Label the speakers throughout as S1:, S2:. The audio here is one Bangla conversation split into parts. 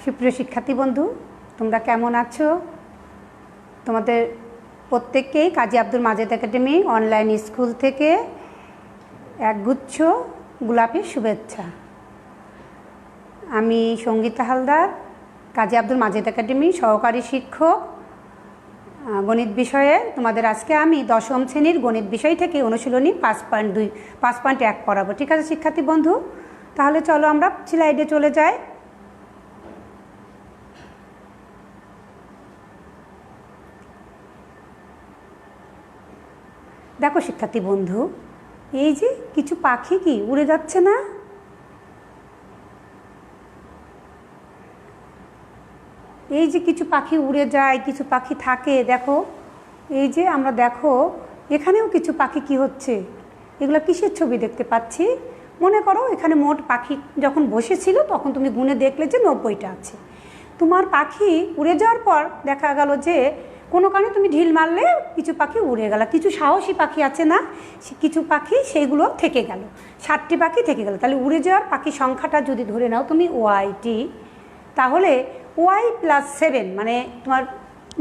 S1: সুপ্রিয় শিক্ষার্থী বন্ধু, তোমরা কেমন আছো? তোমাদের প্রত্যেককেই Kazi Abdul Majed academy online school থেকে একগুচ্ছ গোলাপের শুভেচ্ছা। আমি সঙ্গীতা হালদার, কাজী আব্দুল মাজেদ একাডেমি সহকারী শিক্ষক গণিত বিষয়ে। তোমাদের আজকে আমি দশম শ্রেণীর গণিত বিষয় থেকে অনুশীলনী 5.2 5.1 পড়াবো। ঠিক আছে শিক্ষার্থী বন্ধু, তাহলে চলো আমরা স্লাইডে চলে যাই। দেখো শিক্ষার্থী বন্ধু, এই যে কিছু পাখি কি উড়ে যাচ্ছে না? এই যে কিছু পাখি উড়ে যায়, কিছু পাখি থাকে। দেখো এই যে আমরা দেখো এখানেও কিছু পাখি কি হচ্ছে, এগুলো কিসের ছবি দেখতে পাচ্ছি? মনে করো এখানে মোট পাখি যখন বসেছিল তখন তুমি গুনে দেখলে যে 90টা আছে। তোমার পাখি উড়ে যাওয়ার পর দেখা গেল যে কোনো কারণে তুমি ঢিল মারলে কিছু পাখি উড়ে গেল। কিছু সাহসী পাখি আছে না, কিছু পাখি সেইগুলো থেকে গেল, 60টি পাখি থেকে গেল। তাহলে উড়ে যাওয়ার পাখির সংখ্যাটা যদি ধরে নাও তুমি ওয়াইটি, তাহলে ওয়াই প্লাস 7 মানে তোমার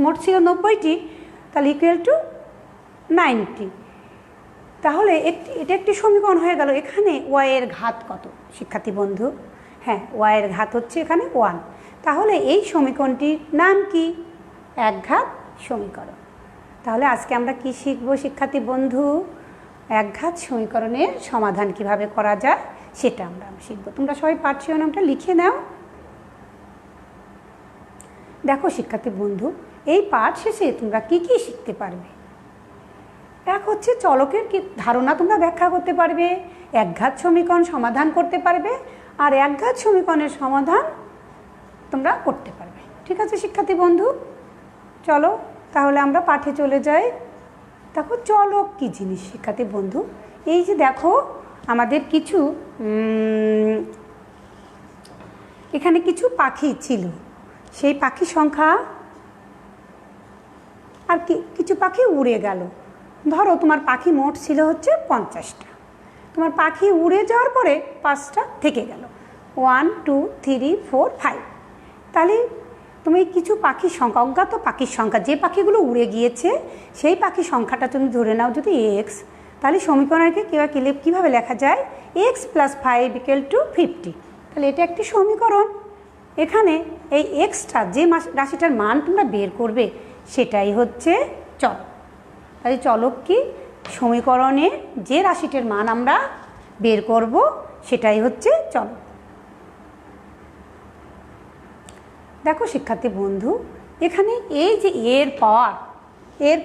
S1: মোট ছিল 90টি, তাহলে ইকুয়াল টু 90। তাহলে এটা একটি সমীকরণ হয়ে গেল। এখানে ওয়াইয়ের ঘাত কত শিক্ষার্থী বন্ধু? হ্যাঁ, ওয়াইয়ের ঘাত হচ্ছে এখানে 1। তাহলে এই সমীকরণটির নাম কি? একঘাত সমীকরণ। তাহলে আজকে আমরা কি শিখব শিক্ষার্থী বন্ধু? একঘাত সমীকরণের সমাধান কিভাবে করা যায় সেটা আমরা শিখব। তোমরা সবাই পাঠ শিরোনামটা লিখে নাও। দেখো শিক্ষার্থী বন্ধু, এই পাঠ শেষে তোমরা কি কি শিখতে পারবে? এক হচ্ছে চলকের কি ধারণা তোমরা ব্যাখ্যা করতে পারবে, একঘাত সমীকরণ সমাধান করতে পারবে, আর একঘাত সমীকরণের সমাধান তোমরা করতে পারবে। ঠিক আছে শিক্ষার্থী বন্ধু, চলো তাহলে আমরা পাঠে চলে যাই। দেখো চলক কি জিনিস শিক্ষার্থী বন্ধু? এই যে দেখো আমাদের কিছু এখানে কিছু পাখি ছিল, সেই পাখির সংখ্যা আর কিছু পাখি উড়ে গেল। ধরো তোমার পাখি মোট ছিল হচ্ছে 50টা, তোমার পাখি উড়ে যাওয়ার পরে 5টা থেকে গেল, 1 2 3 4 5। তাহলে তুমি কিছু পাখির সংখ্যা, অজ্ঞাত পাখির সংখ্যা, যে পাখিগুলো উড়ে গিয়েছে সেই পাখির সংখ্যাটা তুমি ধরে নাও যদি এক্স, তাহলে সমীকরণকে কীভাবে লেখা যায়? X plus 5 equal to 50। তাহলে এটা একটি সমীকরণ। এখানে এই এক্সটা যে রাশিটার মান তোমরা বের করবে সেটাই হচ্ছে চলক। তাহলে চলক কি? সমীকরণে যে রাশিটার মান আমরা বের করব সেটাই হচ্ছে চলক। দেখো শিক্ষার্থী বন্ধু, এখানে এই যে এর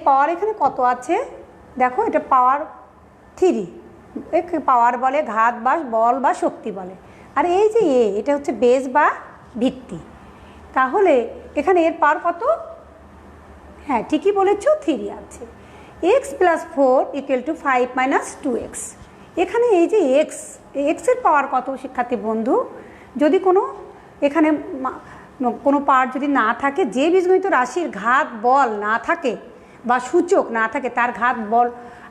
S1: পাওয়ার এখানে কত আছে? দেখো এটা পাওয়ার 3, একে পাওয়ার বলে, ঘাত বা বল বা শক্তি বলে। আর এই যে এটা হচ্ছে বেস বা ভিত্তি। তাহলে এখানে এর পাওয়ার কত? হ্যাঁ ঠিকই বলেছ, 3 আছে। X plus 4 equal to 5 minus 2x। এখানে এই যে এক্সের পাওয়ার কত শিক্ষার্থী বন্ধু? যদি এখানে কোনো পাওয়ার যদি না থাকে, যে বীজগণিত রাশির ঘাত বল না থাকে বা সূচক না থাকে, তার ঘাত বল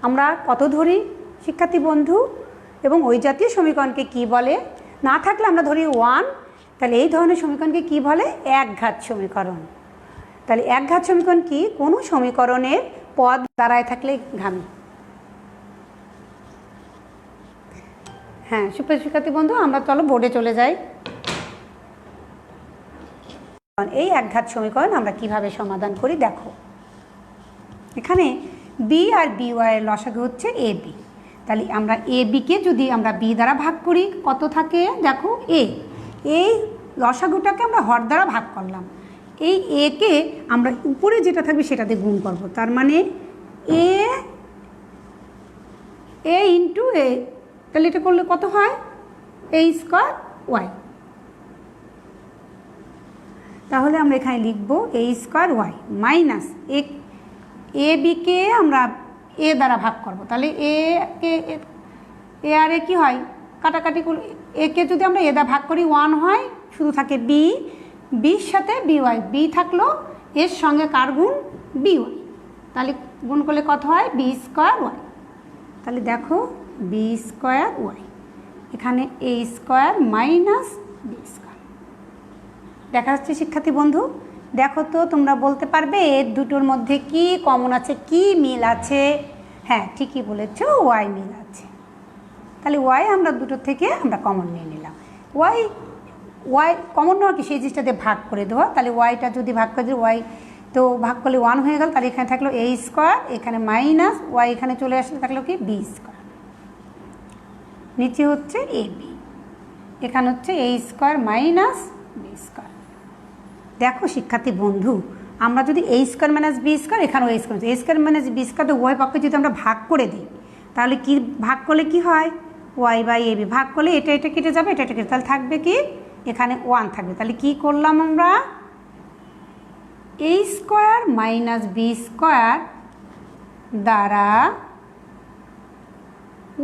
S1: আমরা কত ধরি শিক্ষার্থী বন্ধু? এবং ওই জাতীয় সমীকরণকে কি বলে? না থাকলে আমরা ধরি 1। তাহলে এই ধরনের সমীকরণকে কি বলে? একঘাত সমীকরণ। তাহলে একঘাত সমীকরণ কি? কোনো সমীকরণের পদ দাঁড়ায় থাকলে ঘামি। হ্যাঁ সুপ্রিয় শিক্ষার্থী বন্ধু, আমরা চলো বোর্ডে চলে যাই। এই একঘাত সমীকরণ আমরা কিভাবে সমাধান করি দেখো। এখানে বি আর বি ওয়াইয়ের লসাগু হচ্ছে এ বি। তাহলে আমরা এ বিকে যদি আমরা বি দ্বারা ভাগ করি কত থাকে? দেখো এই লসাগুটাকে আমরা হর দ্বারা ভাগ করলাম, এই একে আমরা উপরে যেটা থাকবে সেটাতে গুণ করব। তার মানে এ ইন্টু এ। তাহলে এটা করলে কত হয়? এ স্কোয়ার ওয়াই। তাহলে আমরা এখানে লিখব এ স্কোয়ার ওয়াই মাইনাস এ বিকে আমরা এ দ্বারা ভাগ করব। তাহলে এ আর এ কী হয়? কাটাকাটি করলে একে যদি আমরা এ দ্বারা ভাগ করি 1 হয়, শুধু থাকে বি, বির সাথে বি ওয়াই, বি থাকলো এর সঙ্গে কার গুণ? B Y. তাহলে গুণ করলে কত হয়? B square Y. তাহলে দেখো বি স্কোয়ার ওয়াই, এখানে A square minus B square. দেখা যাচ্ছে শিক্ষার্থী বন্ধু? দেখো তো তোমরা বলতে পারবে এর দুটোর মধ্যে কি কমন আছে, কি মিল আছে? হ্যাঁ, ঠিকই বলেছো, ওয়াই মিল আছে। তাহলে ওয়াই আমরা দুটো থেকে আমরা কমন নিয়ে নিলাম। ওয়াই কমন নেওয়া কি, সেই জিনিসটা দিয়ে ভাগ করে দেওয়া। তাহলে ওয়াইটা যদি ভাগ করে দিই, ওয়াই তো ভাগ করলে 1 হয়ে গেল। তাহলে এখানে থাকলো a স্কোয়ার, এখানে মাইনাস ওয়াই, এখানে চলে আসলে থাকলো কি b স্কোয়ার, নিচে হচ্ছে ab, এখানে হচ্ছে a square minus b square. দেখো শিক্ষার্থী বন্ধু, আমরা যদি a square minus b square, এখানেও a square minus b square, তো উভয় পক্ষে যদি আমরা ভাগ করে দিই, তাহলে কি ভাগ করলে কি হয়, ওয়াই বাই এবি ভাগ করলে এটা এটা কেটে যাবে, এটা এটা কেটে, তাহলে থাকবে কি, এখানে 1 থাকবে। তাহলে কি করলাম আমরা, a square minus b square দ্বারা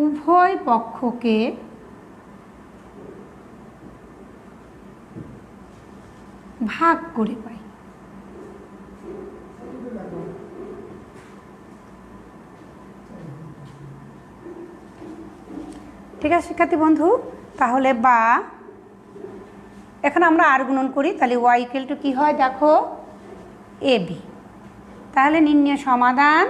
S1: উভয় পক্ষকে ভাগ করে পাই। ঠিক আছে শিক্ষার্থী বন্ধু? তাহলে বা এখন আমরা আর গুণন করি, তাহলে ওয়াই ইকুয়াল টু কী হয় দেখো, এবি। তাহলে নির্ণয় সমাধান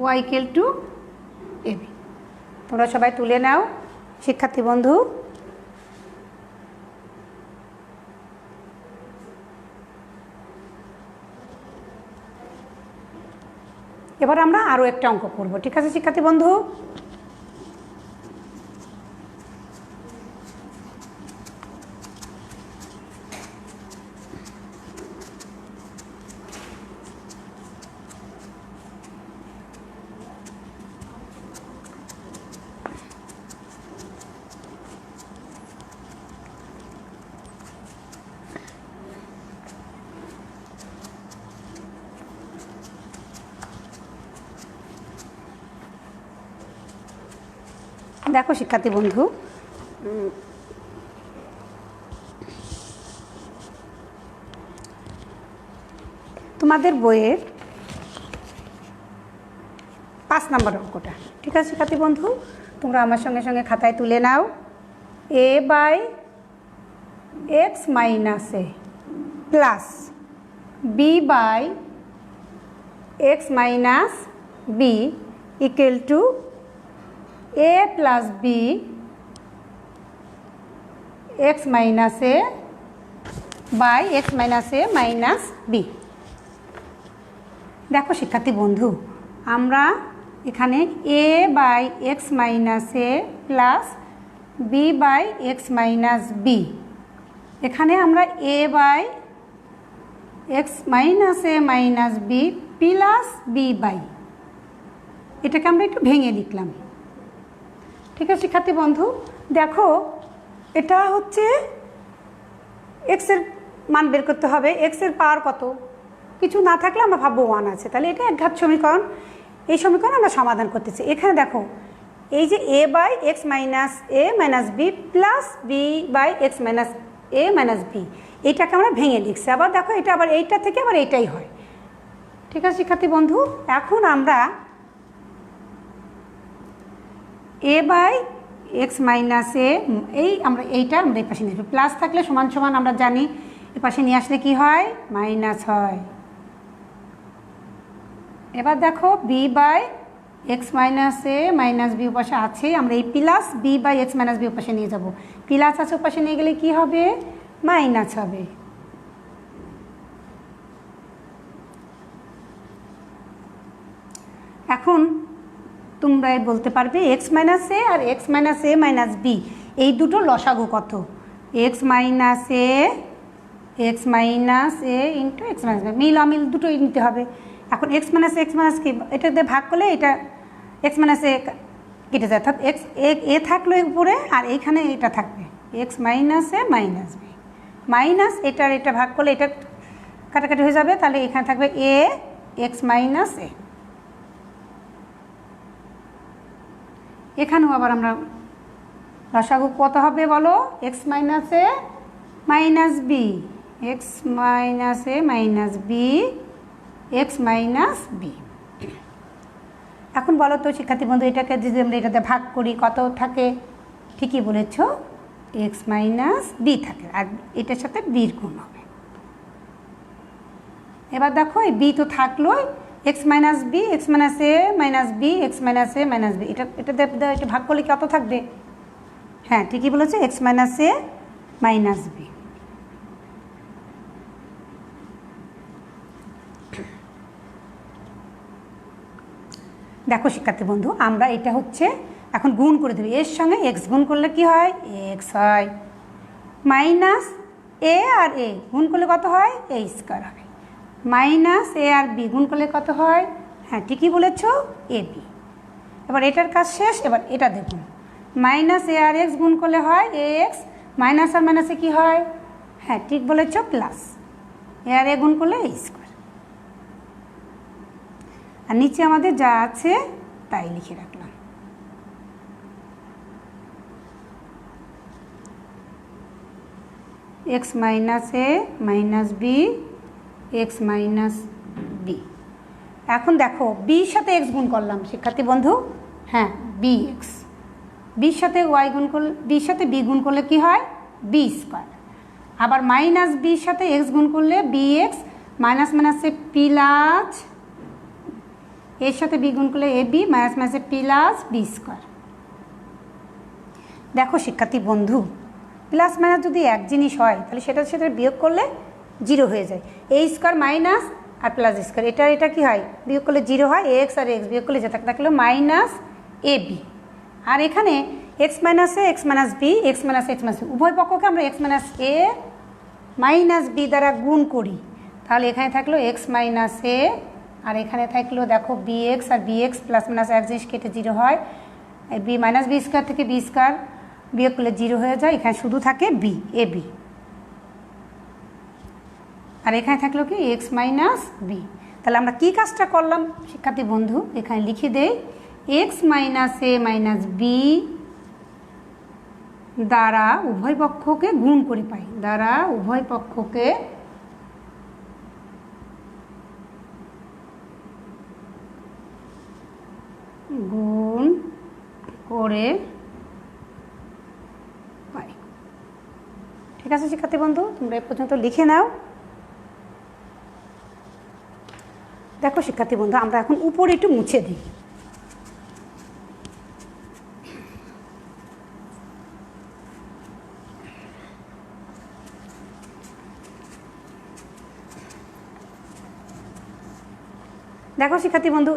S1: ওয়াই ইকুয়াল টু এবি। তোমরা সবাই তুলে নাও শিক্ষার্থী বন্ধু। এবার আমরা আরও একটা অঙ্ক করব, ঠিক আছে শিক্ষার্থী বন্ধু? দেখো শিক্ষার্থী বন্ধু, তোমাদের বইয়ের 5 নম্বর অঙ্কটা, ঠিক আছে শিক্ষার্থী বন্ধু? তোমরা আমার সঙ্গে সঙ্গে খাতায় তুলে নাও। a by X minus A plus B by X minus B equal to a plus B x minus A by X minus A minus B. দেখো শিক্ষার্থী বন্ধু, আমরা এখানে a by X minus A plus B by X minus B, এখানে আমরা a by X minus A minus B plus B by, এটাকে আমরা একটু ভেঙে লিখলাম। ঠিক আছে শিক্ষার্থী বন্ধু? দেখো এটা হচ্ছে এক্সের মান বের করতে হবে। এক্সের পাওয়ার কত, কিছু না থাকলে আমরা ভাববো 1 আছে, তাহলে এটা একঘাত সমীকরণ। এই সমীকরণ আমরা সমাধান করতেছি। এখানে দেখো এই যে a by X minus A minus B plus B by X minus A minus B, এইটাকে আমরা ভেঙে লিখছি। আবার দেখো এটা আবার এইটা থেকে আবার এইটাই হয়। ঠিক আছে শিক্ষার্থী বন্ধু? এখন আমরা a বাই এক্স মাইনাস এ, আমরা এইটা আমরা এই পাশে নিয়ে আসবো। প্লাস থাকলে সমান সমান আমরা জানি, এ পাশে নিয়ে আসলে কি হয়, মাইনাস হয়। এবার দেখো B by X minus A minus B পাশে আছে, আমরা এই plus B by X minus B পাশে নিয়ে যাব। প্লাস আছে পাশে নিয়ে গেলে কি হবে, মাইনাস হবে। এখন তোমরা বলতে পারবে এক্স মাইনাস এ আর এক্স মাইনাস এ মাইনাস বি এই দুটো লসাগু কত, এক্স মাইনাস এ ইন্টু এক্স মাইনাস বি, মিল অমিল দুটোই নিতে হবে। এখন এক্স মাইনাস কি, এটা দিয়ে ভাগ করলে এটা এক্স মাইনাস এ কেটে যায়, অর্থাৎ এক্স এ থাকলো উপরে আর এইখানে এটা থাকবে এক্স মাইনাস এ মাইনাস বি, মাইনাস এটার এটা ভাগ করলে এটা কাটাকাটি হয়ে যাবে, তাহলে এখানে থাকবে এ এক্স মাইনাস এ। এখানেও আবার আমরা লসাগু কত হবে বলো, এক্স মাইনাস এ মাইনাস বি, এক্স মাইনাস এ minus b, x minus b. এখন এখন বলো তো শিক্ষার্থী বন্ধু, এটাকে যদি আমরা এটাতে ভাগ করি কত থাকে? ঠিকই বলেছ, এক্স মাইনাস বি থাকে, আর এটার সাথে বির গুণ হবে। এবার দেখো এই বি তো থাকলো, x minus b, x minus এ মাইনাস বি, এক্স মাইনাস এ মাইনাস বি, এটা ভাগ করলে কত থাকবে? হ্যাঁ ঠিকই বলেছে, এক্স মাইনাস এ মাইনাস বি। দেখো শিক্ষার্থী বন্ধু, আমরা এটা হচ্ছে এখন গুণ করে দেবো, এর সঙ্গে এক্স গুণ করলে কি হয়? এক্স হয়। মাইনাস এ আর এ গুণ করলে কত হয়? এ স্কোয়ার হয়। মাইনাস এ আর বি গুণ করলে কত হয়? হ্যাঁ ঠিকই বলেছ, এ বি। এবার এটার কাজ শেষ, এবার এটা দেখুন, মাইনাস এ আর এক্স গুণ করলে হয় এ এক্স, মাইনাস আর মাইনাসে কী হয়? হ্যাঁ ঠিক বলেছ, প্লাস এ আর এ গুণ করলে এ স্কোয়ার। আর নিচে আমাদের যা আছে তাই লিখে রাখলাম। এক্স মাইনাস এ minus b, x minus b. এখন দেখো বির সাথে এক্স গুণ করলাম শিক্ষার্থী বন্ধু, হ্যাঁ বি এক্স, বির সাথে ওয়াই গুণ করলে, বির সাথে বি গুণ করলে কি হয়? B square. আবার মাইনাস বির সাথে এক্স গুণ করলে বি এক্স, মাইনাস মাইনাসে প্লাস, এর সাথে বি গুণ করলে এ বি, মাইনাস মাইনাসে প্লাস বি স্কোয়ার। দেখো শিক্ষার্থী বন্ধু, প্লাস মাইনাস যদি এক জিনিস হয় তাহলে সেটার সাথে বিয়োগ করলে জিরো হয়ে যায়। এ স্কোয়ার মাইনাস আর প্লাস স্কোয়ার, এটা কী হয়? বিয়োগ করলে জিরো হয়। এক্স আর এক্স বিয়োগ করলে যেটা থাকলো মাইনাস এ বি। আর এখানে x minus a x minus b, x minus x minus b, উভয় পক্ষকে আমরা এক্স মাইনাস এ মাইনাস বি দ্বারা গুণ করি, তাহলে এখানে থাকলো এক্স মাইনাস এ, আর এখানে থাকলো দেখো বি এক্স, আর বি এক্স প্লাস মাইনাস এক জিনিস কেটে জিরো হয়, বি মাইনাস বি স্কোয়ার থেকে বি স্কোয়ার বিয়োগ করলে জিরো হয়ে যায়, এখানে শুধু থাকে বি, এ বি। আর এখানে থাকলো কি? X minus B. তাহলে আমরা কী কাজটা করলাম শিক্ষার্থী বন্ধু? এখানে লিখে দেই, এক্স মাইনাস এ মাইনাস বি দ্বারা উভয় পক্ষকে গুণ করে পাই, দ্বারা উভয় পক্ষকে গুণ করে পাই। ঠিক আছে শিক্ষার্থী বন্ধু, তোমরা এ পর্যন্ত লিখে নাও। দেখো শিক্ষার্থী বন্ধু, আমরা এখন উপরে একটু মুছে দিই। দেখো শিক্ষার্থী বন্ধু,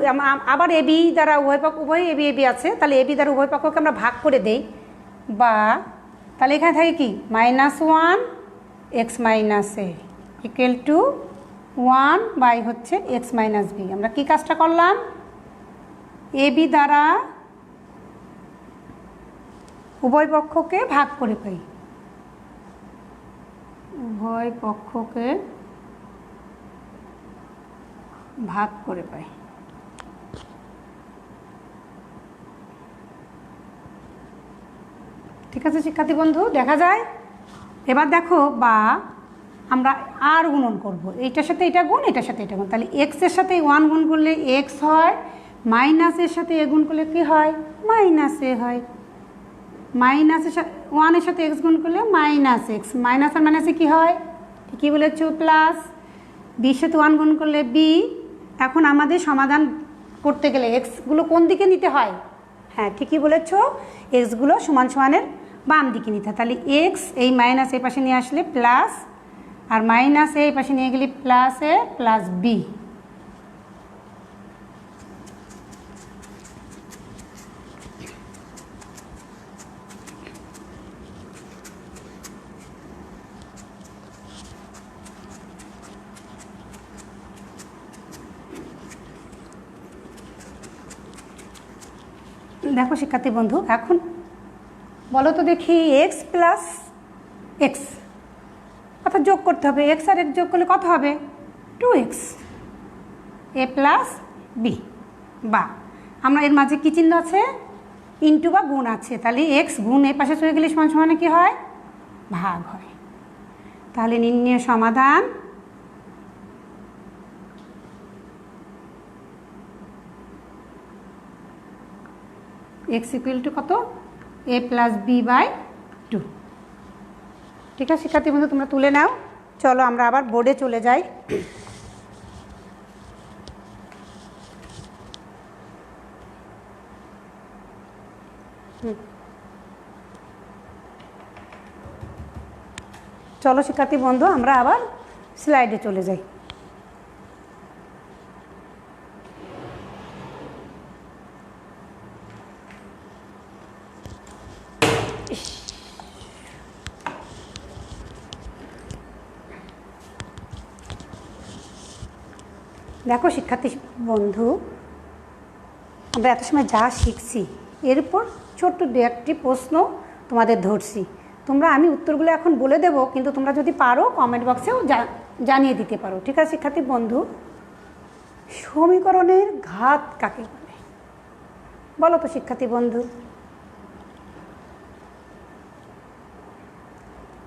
S1: আবার এ বি দ্বারা উভয় এ বি আছে, তাহলে এ বি দ্বারা উভয় পক্ষকে আমরা ভাগ করে দেই, বা তাহলে এখানে থাকে কি? Minus one X minus A equal to one by হচ্ছে এক্স মাইনাস বি। আমরা কী কাজটা করলাম? এ বি দ্বারা উভয় পক্ষকে ভাগ করে পাই, উভয় পক্ষকে ভাগ করে পাই। ঠিক আছে শিক্ষার্থী বন্ধু, দেখা যায়। এবার দেখো, বা আমরা আর গুণন করব, এইটার সাথে এটা গুণ, এটার সাথে এটা গুণ, তাহলে এক্সের সাথে ওয়ান গুণ করলে এক্স হয়, মাইনাসের সাথে এ গুণ করলে কী হয়? মাইনাস এ হয়। মাইনাসের সাথে ওয়ানের সাথে এক্স গুণ করলে মাইনাস এক্স, মাইনাস আর মাইনাসে কী হয়? ঠিকই বলেছ, প্লাস। বির সাথে ওয়ান গুণ করলে বি। এখন আমাদের সমাধান করতে গেলে এক্সগুলো কোন দিকে নিতে হয়? হ্যাঁ ঠিকই বলেছ, এক্সগুলো সমান সমানের বাম দিকে নিতে হয়। তাহলে এক্স এই মাইনাস এই পাশে নিয়ে আসলে প্লাস, আর মাইনাস এই পাশে নিয়ে গেলে প্লাস এ প্লাস বি। দেখো শিক্ষার্থী বন্ধু, এখন বলো তো দেখি, এক্স প্লাস এক্স অর্থাৎ যোগ করতে হবে, এক্স আর এক্স যোগ করলে কত হবে? 2x এ প্লাস বি। বা আমরা এর মাঝে কী চিহ্ন আছে? ইন্টু বা গুণ আছে, তাহলে এক্স গুণ এ পাশে চলে গেলে সমান সমানে কী হয়? ভাগ হয়। তাহলে নির্ণয় সমাধান এক্স ইকুয়াল টু কত, এ প্লাস বি বাই 2। ঠিক আছে শিক্ষার্থী বন্ধু, তোমরা তুলে নাও। চলো আমরা আবার বোর্ডে চলে যাই। চলো শিক্ষার্থী বন্ধু, আমরা আবার স্লাইডে চলে যাই। দেখো শিক্ষার্থী বন্ধু, আমরা এত সময় যা শিখছি এর উপর ছোট্ট দু একটি প্রশ্ন তোমাদের ধরছি। তোমরা, আমি উত্তরগুলো এখন বলে দেব, কিন্তু তোমরা যদি পারো কমেন্ট বক্সেও জানিয়ে দিতে পারো। ঠিক আছে শিক্ষার্থী বন্ধু, সমীকরণের ঘাত কাকে বলে বলো তো শিক্ষার্থী বন্ধু?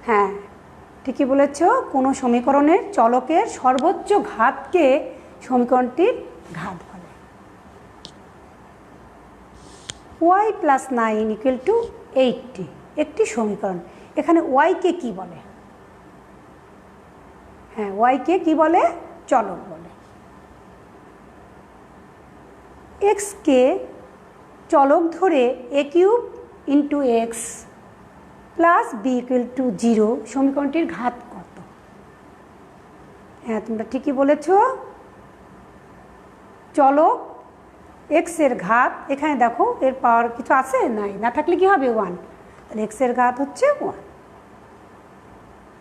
S1: হ্যাঁ ঠিকই বলেছ, কোনো সমীকরণের চলকের সর্বোচ্চ ঘাতকে সমীকরণটির ঘাত বলে। ওয়াই প্লাস 9 ইকুয়াল টু 80 একটি সমীকরণ। এখানে ওয়াইকে কি বলে? হ্যাঁ, ওয়াইকে কি বলে? চলক বলে। এক্সকে চলক ধরে a cube into x plus b equal to 0 সমীকরণটির ঘাত কত? হ্যাঁ তোমরা ঠিকই বলেছ, চলক এক্সের ঘাত, এখানে দেখো এর পাওয়ার কিছু আছে, নাই, না থাকলে কি হবে 1, তাহলে এক্সের ঘাত হচ্ছে 1।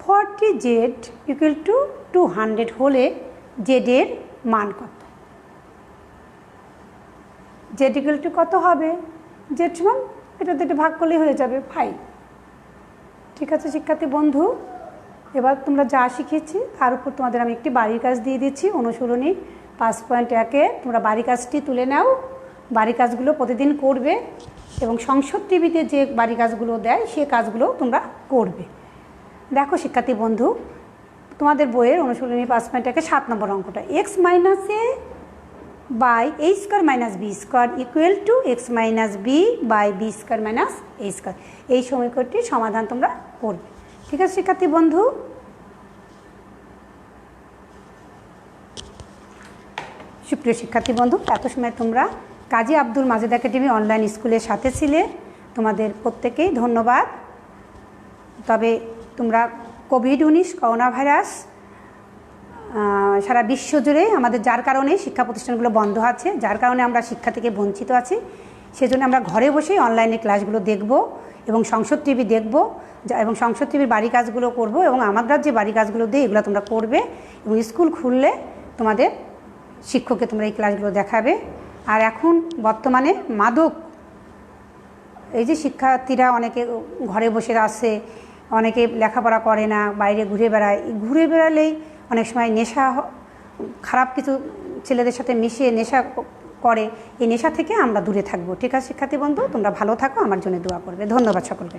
S1: 40z ইকুয়াল টু 200 হলে জেডের মান কত? জেড ইকুয়াল টু কত হবে? জেড সমান এটাতে এটা ভাগ করলেই হয়ে যাবে 5। ঠিক আছে শিক্ষার্থী বন্ধু, এবার তোমরা যা শিখেছি তার উপর তোমাদের আমি একটি বাড়ির কাজ দিয়ে দিচ্ছি। অনুশীলনী 5.1-এ তোমরা বাড়ির কাজটি তুলে নাও। বাড়ির কাজগুলো প্রতিদিন করবে এবং সংসদ টিভিতে যে বাড়ির কাজগুলো দেয় সে কাজগুলো তোমরা করবে। দেখো শিক্ষার্থী বন্ধু, তোমাদের বইয়ের অনুশীলনী 5.1-এ 7 নম্বর অঙ্কটা, X minus A by A square minus B square equal to X minus B by B square minus A square, এই সমীকরণটির সমাধান তোমরা করবে। ঠিক আছে শিক্ষার্থী বন্ধু, সুপ্রিয় শিক্ষার্থী বন্ধু, এত সময় তোমরা কাজী আব্দুল মাজেদ একাডেমি অনলাইন স্কুলের সাথে ছিলে, তোমাদের প্রত্যেকেই ধন্যবাদ। তবে তোমরা কোভিড-19 করোনা ভাইরাস সারা বিশ্ব জুড়ে আমাদের, যার কারণে শিক্ষা প্রতিষ্ঠানগুলো বন্ধ আছে, যার কারণে আমরা শিক্ষা থেকে বঞ্চিত আছি, সেজন্য আমরা ঘরে বসেই অনলাইনে ক্লাসগুলো দেখব এবং সংসদ টিভি দেখব এবং সংসদ টিভির বাড়ি কাজগুলো করব এবং আমরা যে বাড়ি কাজগুলো দিই এগুলো তোমরা করবে এবং স্কুল খুললে তোমাদের শিক্ষককে তোমরা এই ক্লাসগুলো দেখাবে। আর এখন বর্তমানে মাদক, এই যে শিক্ষার্থীরা অনেকে ঘরে বসে আছে, অনেকে লেখাপড়া করে না, বাইরে ঘুরে বেড়ায়, ঘুরে বেড়ালেই অনেক সময় নেশা, খারাপ কিছু ছেলেদের সাথে মিশিয়ে নেশা করে, এই নেশা থেকে আমরা দূরে থাকবো। ঠিক আছে শিক্ষার্থী বন্ধু, তোমরা ভালো থাকো, আমার জন্য দোয়া করবে। ধন্যবাদ সকলকে।